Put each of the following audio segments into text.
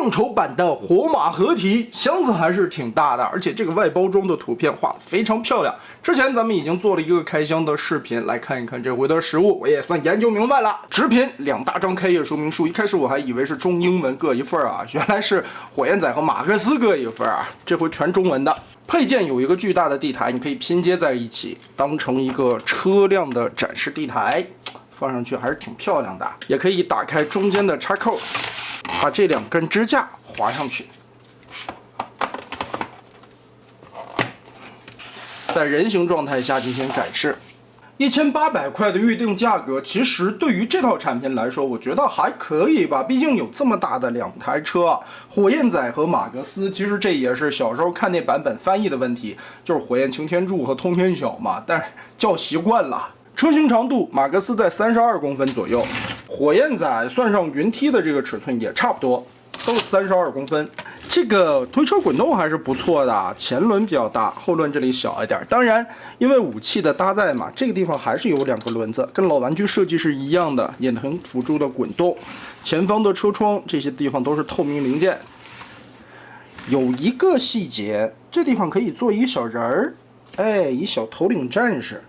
众筹版的火马合体，箱子还是挺大的，而且这个外包装的图片画得非常漂亮。之前咱们已经做了一个开箱的视频，来看一看这回的实物，我也算研究明白了。直品2大张开业说明书，一开始我还以为是中英文各一份啊，原来是火焰仔和马克思各一份啊，这回全中文的。配件有一个巨大的地台，你可以拼接在一起，当成一个车辆的展示地台，放上去还是挺漂亮的。也可以打开中间的插扣，把这2根支架滑上去，在人形状态下进行展示。1800块的预定价格，其实对于这套产品来说，我觉得还可以吧。毕竟有这么大的2台车，火焰仔和马克思，其实这也是小时候看那版本翻译的问题，就是火焰擎天柱和通天晓嘛，但是叫习惯了。车型长度，马克思在32公分左右，火焰仔算上云梯的这个尺寸也差不多，都是32公分。这个推车滚动还是不错的，前轮比较大，后轮这里小一点。当然，因为武器的搭载嘛，这个地方还是有2个轮子，跟老玩具设计是一样的，也能辅助的滚动。前方的车窗这些地方都是透明零件。有一个细节，这地方可以做一小人儿，哎，一小头领战士。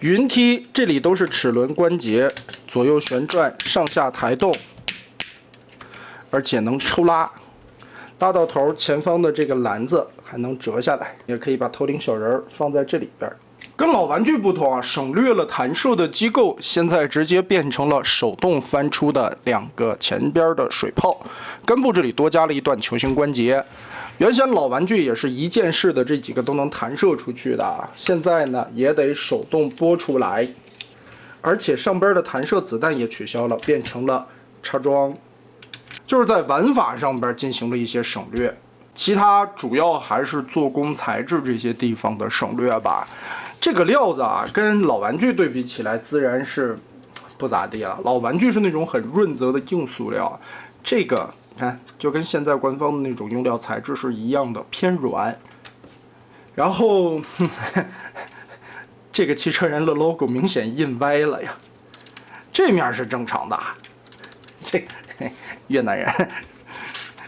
云梯这里都是齿轮关节，左右旋转，上下抬动，而且能抽拉。拉到头，前方的这个篮子还能折下来，也可以把头领小人放在这里边。跟老玩具不同啊，省略了弹射的机构，现在直接变成了手动翻出的2个前边的水泡。根部这里多加了一段球形关节。原先老玩具也是一键式的，这几个都能弹射出去的，现在呢也得手动拨出来，而且上边的弹射子弹也取消了，变成了插装。就是在玩法上边进行了一些省略，其他主要还是做工材质这些地方的省略吧。这个料子啊，跟老玩具对比起来，自然是不咋地了。老玩具是那种很润泽的硬塑料，这个你看就跟现在官方的那种用料材质是一样的，偏软。然后这个汽车人的 logo 明显印歪了呀，这面是正常的，这个越南人。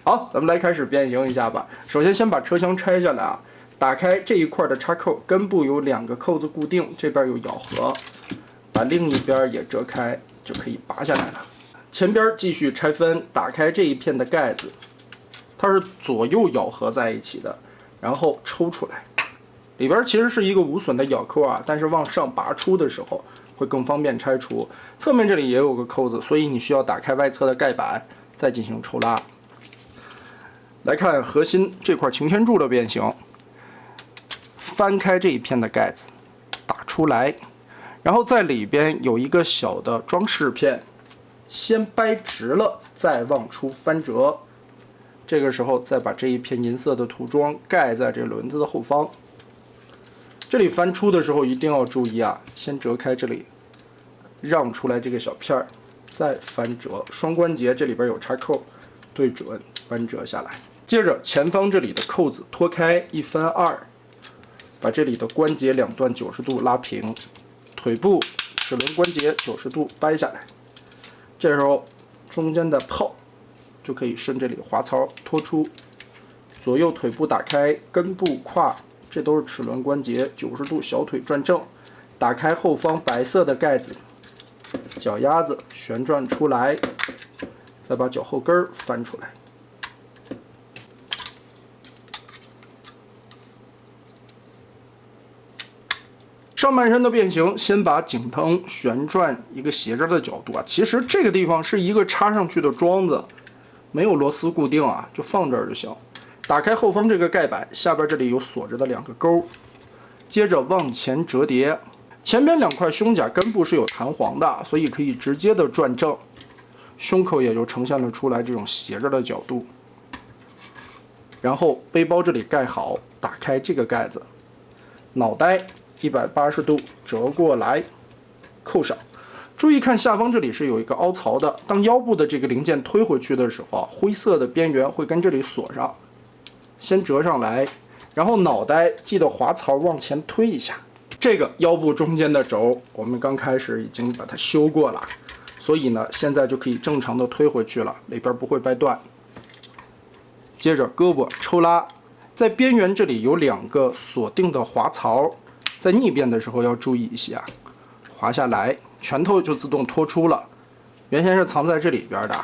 好，咱们来开始变形一下吧。首先把车厢拆下来啊，打开这一块的插扣，根部有2个扣子固定，这边有咬合，把另一边也折开，就可以拔下来了。前边继续拆分，打开这一片的盖子，它是左右咬合在一起的，然后抽出来。里边其实是一个无损的咬扣啊，但是往上拔出的时候会更方便拆除。侧面这里也有个扣子，所以你需要打开外侧的盖板，再进行抽拉。来看核心这块擎天柱的变形，翻开这一片的盖子，打出来，然后在里边有一个小的装饰片，先掰直了，再往出翻折。这个时候再把这一片银色的涂装盖在这轮子的后方。这里翻出的时候一定要注意啊，先折开这里，让出来这个小片儿，再翻折。双关节这里边有插扣，对准翻折下来。接着前方这里的扣子脱开，1翻2，把这里的关节2段90度拉平，腿部齿轮关节90度掰下来。这时候中间的泡就可以顺这里的滑槽拖出，左右腿部打开，根部胯。这都是齿轮关节，90度小腿转正，打开后方白色的盖子，脚丫子旋转出来，再把脚后跟翻出来。上半身的变形，先把颈灯旋转一个斜着的角度啊，其实这个地方是一个插上去的桩子，没有螺丝固定啊，就放这儿就行。打开后方这个盖板，下边这里有锁着的2个钩，接着往前折叠。前边2块胸甲根部是有弹簧的，所以可以直接的转正，胸口也就呈现了出来这种斜着的角度。然后背包这里盖好，打开这个盖子，脑袋180度折过来，扣上。注意看下方这里是有一个凹槽的，当腰部的这个零件推回去的时候，灰色的边缘会跟这里锁上。先折上来，然后脑袋记得滑槽往前推一下。这个腰部中间的轴，我们刚开始已经把它修过了，所以呢，现在就可以正常的推回去了，里边不会掰断。接着胳膊抽拉，在边缘这里有2个锁定的滑槽，在逆边的时候要注意一下，滑下来，拳头就自动脱出了。原先是藏在这里边的，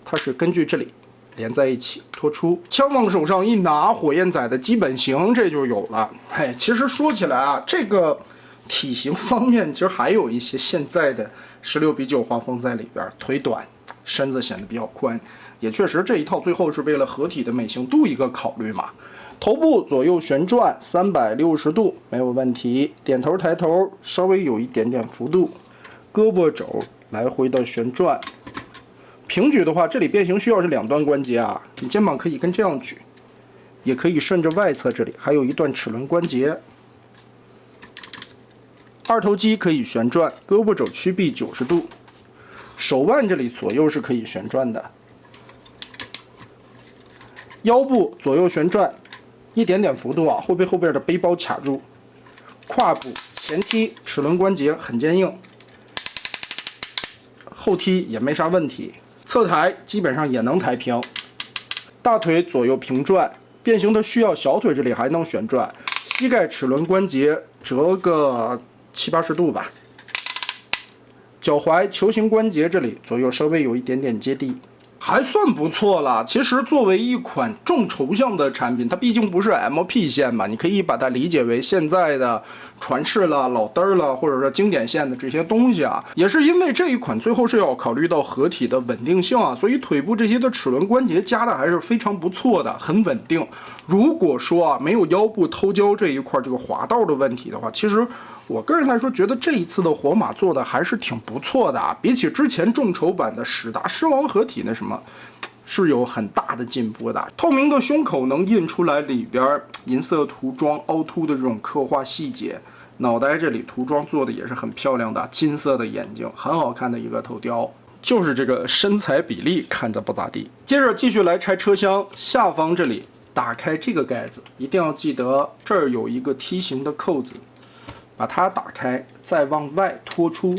它是根据这里连在一起脱出。枪往手上一拿，火焰仔的基本型这就有了。嘿，其实说起来啊，这个体型方面其实还有一些现在的16:9画风在里边，腿短，身子显得比较宽，也确实这一套最后是为了合体的美型度一个考虑嘛。头部左右旋转360度没有问题，点头抬头稍微有一点点幅度，胳膊肘来回的旋转。平举的话，这里变形需要是2段关节啊，你肩膀可以跟这样举，也可以顺着外侧这里还有一段齿轮关节。二头肌可以旋转，胳膊肘屈臂90度，手腕这里左右是可以旋转的。腰部左右旋转，一点点幅度啊，会被后边的背包卡住。胯部前踢，齿轮关节很坚硬，后踢也没啥问题。侧抬基本上也能抬平，大腿左右平转，变形的需要小腿这里还能旋转，膝盖齿轮关节折个70-80度吧。脚踝球形关节这里左右稍微有一点点接地，还算不错了。其实作为一款重筹项的产品，它毕竟不是 MP 线嘛，你可以把它理解为现在的传世了、老嘚儿了，或者说经典线的这些东西啊。也是因为这一款最后是要考虑到合体的稳定性啊，所以腿部这些的齿轮关节加的还是非常不错的，很稳定。如果说啊没有腰部偷胶这一块这个滑道的问题的话，其实我个人来说觉得这一次的火马做的还是挺不错的啊，比起之前众筹版的史达狮王合体那什么。是有很大的进步的。透明的胸口能印出来里边银色涂装凹凸的这种刻画细节，脑袋这里涂装做的也是很漂亮的，金色的眼睛，很好看的一个头雕。就是这个身材比例看着不咋地。接着继续来拆车厢，下方这里打开这个盖子，一定要记得这儿有一个梯形的扣子，把它打开，再往外拖出。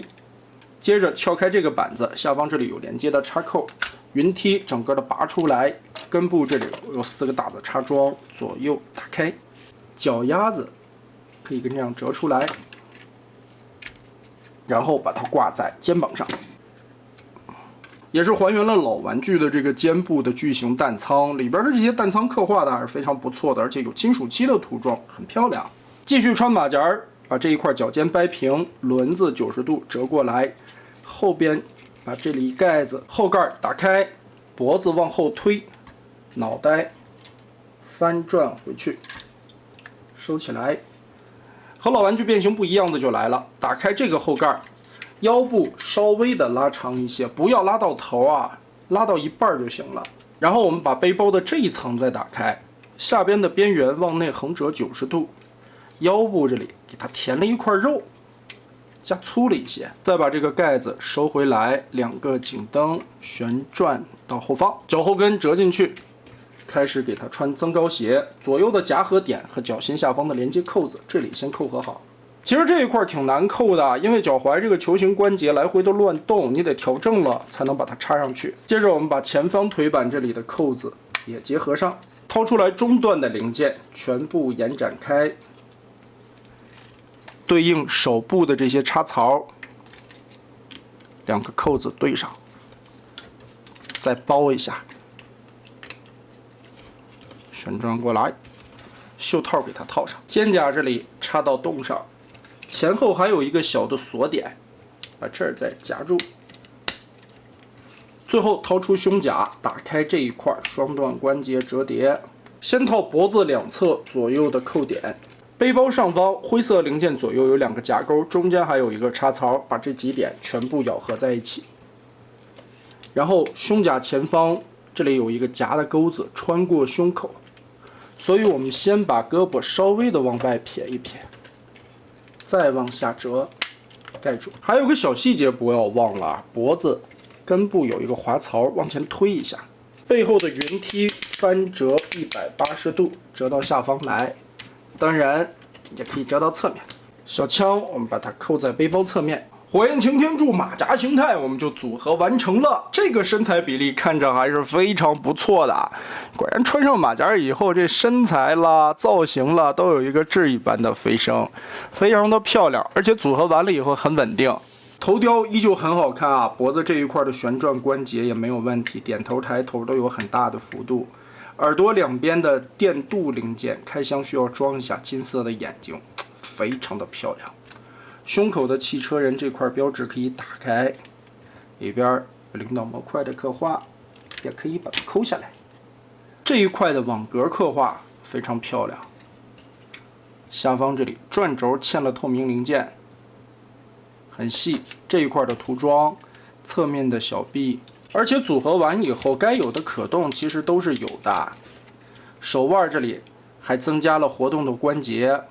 接着撬开这个板子，下方这里有连接的插扣。云梯整个的拔出来，根部这里有4个大的插桩，左右打开，脚丫子可以跟这样折出来，然后把它挂在肩膀上，也是还原了老玩具的这个肩部的巨型弹仓，里边的这些弹仓刻画的还是非常不错的，而且有金属漆的涂装，很漂亮。继续穿马甲儿，把这一块脚尖掰平，轮子90度折过来，后边。把这里盖子后盖打开，脖子往后推，脑袋翻转回去，收起来。和老玩具变形不一样的就来了，打开这个后盖，腰部稍微的拉长一些，不要拉到头啊，拉到一半就行了。然后我们把背包的这一层再打开，下边的边缘往内横折90度，腰部这里给它填了一块肉。加粗了一些，再把这个盖子收回来，2个颈灯旋转到后方，脚后跟折进去，开始给它穿增高鞋，左右的夹合点和脚心下方的连接扣子，这里先扣合好。其实这一块挺难扣的，因为脚踝这个球形关节来回的乱动，你得调正了才能把它插上去。接着我们把前方腿板这里的扣子也结合上，掏出来中段的零件全部延展开。对应手部的这些插槽，2个扣子对上，再包一下，旋转过来，袖套给它套上，肩胛这里插到洞上，前后还有一个小的锁点，把这儿再夹住，最后掏出胸甲，打开这一块双段关节折叠，先套脖子2侧左右的扣点。背包上方灰色零件左右有2个夹钩，中间还有一个插槽，把这几点全部咬合在一起。然后胸甲前方这里有一个夹的钩子穿过胸口，所以我们先把胳膊稍微的往外撇一撇，再往下折，盖住。还有个小细节不要忘了，脖子根部有一个滑槽，往前推一下，背后的云梯翻折180度，折到下方来。当然也可以折到侧面。小枪我们把它扣在背包侧面，火焰擎天柱马甲形态我们就组合完成了，这个身材比例看着还是非常不错的。果然穿上马甲以后，这身材啦、造型啦都有一个质一般的飞升，非常的漂亮，而且组合完了以后很稳定。头雕依旧很好看啊，脖子这一块的旋转关节也没有问题，点头抬头都有很大的幅度。耳朵两边的电镀零件，开箱需要装一下金色的眼睛，非常的漂亮。胸口的汽车人这块标志可以打开，里边有领导模块的刻画，也可以把它抠下来。这一块的网格刻画非常漂亮。下方这里转轴嵌了透明零件，很细。这一块的涂装，侧面的小臂，而且组合完以后该有的可动其实都是有的。手腕这里还增加了活动的关节，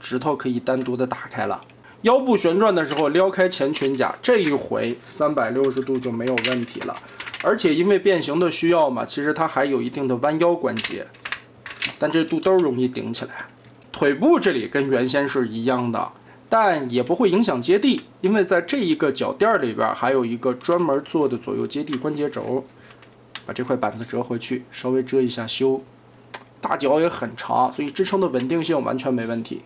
指头可以单独的打开了。腰部旋转的时候撩开前裙甲，这一回360度就没有问题了。而且因为变形的需要嘛，其实它还有一定的弯腰关节，但这肚兜容易顶起来。腿部这里跟原先是一样的，但也不会影响接地，因为在这一个脚垫里边还有一个专门做的左右接地关节轴。把这块板子折回去，稍微遮一下修。大脚也很长，所以支撑的稳定性完全没问题。